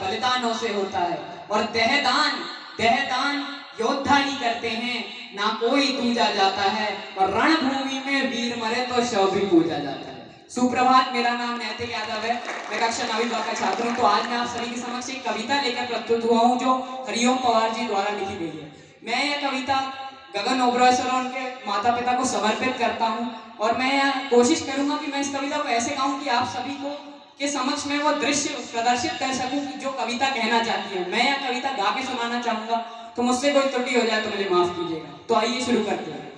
बलिदानों से होता है। और देहदान देहदान योद्धा ही करते हैं, ना कोई पूजा जाता है। और रणभूमि में वीर मरे तो शव भी पूजा जाता है। सुप्रभात, मेरा नाम नैतिक यादव है, मैं कक्षा 9वीं का छात्र हूँ। तो आज मैं आप सभी के समक्ष एक कविता लेकर प्रस्तुत हुआ हूँ जो हरिओम पवार जी द्वारा लिखी गई है। मैं यह कविता गगन ओबरॉय सर और उनके माता पिता को समर्पित करता हूँ। और मैं कोशिश करूंगा कि मैं इस कविता को ऐसे गाऊं कि आप सभी को के समक्ष में वो दृश्य प्रदर्शित कर सकूं कि जो कविता कहना चाहती है। मैं यह कविता गा के सुनाना चाहूंगा, तो मुझसे कोई त्रुटि हो जाए तो मुझे माफ कीजिएगा। तो आइए शुरू करते हैं।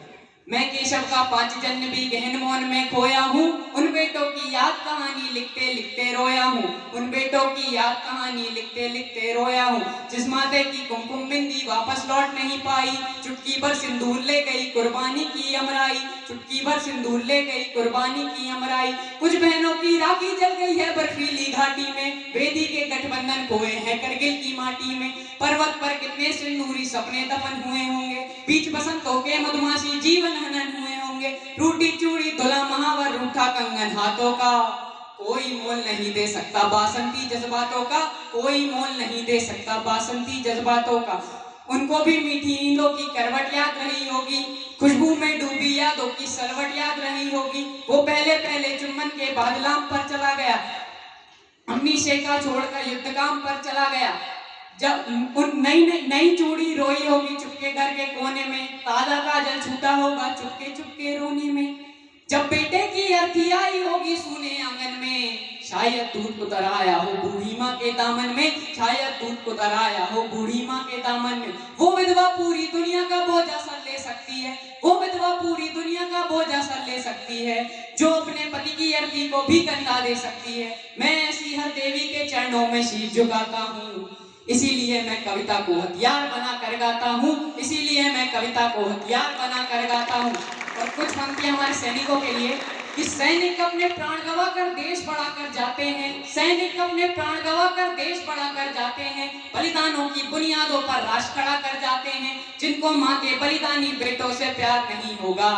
मैं केशव का 5 जन्म भी गहन मौन में खोया हूँ, उन बेटों की याद कहानी लिखते लिखते रोया हूँ। उन बेटों की याद कहानी लिखते लिखते रोया हूँ, जिस माते की कुमकुम बिंदी वापस लौट नहीं पाई। चुटकी भर सिंदूर ले गई कुर्बानी की अमराई, चुटकी भर सिंदूर ले गई कुर्बानी की अमराई। कुछ बहनों की राखी जल गई है बर्फीली घाटी में, वेदी के गठबंधन खोए हैं करगिल की माटी में। पर्वत पर कितने सिंदूरी सपने दफन हुए होंगे, बीच बसंतों के मधुमासी जीवन हनन हुए होंगे। रूठी चूड़ी दुल्हा महावर रूठा कंगन हाथों का, कोई मोल नहीं दे सकता बासंती जज्बातों का, कोई मोल नहीं दे सकता बासंती जज्बातों का। उनको भी मीठी नींदों की करवट याद रही होगी, खुशबू में डूबी यादों की सलवट याद रही होगी। वो पहले पहले चुम्बन के बाद लाम पर चला गया, अम्मी शेखा छोड़कर युद्ध काम पर चला गया। जब उन नई चूड़ी रोई होगी चुपके घर के कोने में, ताजा काजल छूटा होगा चुपके चुपके रोने में। जब बेटे की अर्थी आई होगी सूने आंगन में, शायद दूध उतर आया हो बूढ़ी माँ के दामन में, शायद दूध उतर आया हो बूढ़ी माँ के दामन में। वो विधवा पूरी दुनिया का बोझा सर ले सकती है, वो विधवा पूरी दुनिया का बोझा सर ले सकती है, जो अपने पति की अर्थी को भी कंधा दे सकती है। मैं ऐसी हर देवी के चरणों में शीश झुकाता हूँ, इसीलिए मैं कविता को हथियार बना कर गाता हूँ, इसीलिए मैं कविता को हथियार बना कर गाता हूँ। और कुछ पंक्तियां हमारे सैनिकों के लिए कि सैनिक अपने प्राण गवा कर देश बढ़ा कर जाते हैं, सैनिक अपने प्राण गवा कर देश बढ़ा कर जाते हैं। बलिदानों की बुनियादों पर राष्ट्र खड़ा कर जाते हैं। जिनको माँ के बलिदानी बेटों से प्यार नहीं होगा,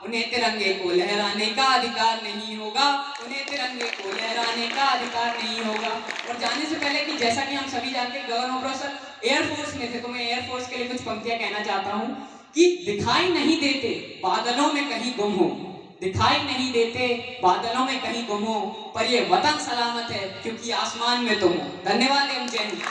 उन्हें तिरंगे को लहराने का अधिकार नहीं होगा, उन्हें तिरंगे को लहराने का अधिकार नहीं होगा। और जाने से पहले कि जैसा कि हम सभी जानते हैं गगन ओबरॉय सर एयरफोर्स में थे, तो मैं एयरफोर्स के लिए कुछ पंक्तियां कहना चाहता हूँ कि दिखाई नहीं देते बादलों में कहीं गुम हो, दिखाई नहीं देते बादलों में कहीं गुम हो, पर ये वतन सलामत है क्योंकि आसमान में तुम हो। धन्यवाद एवं जय हिंद।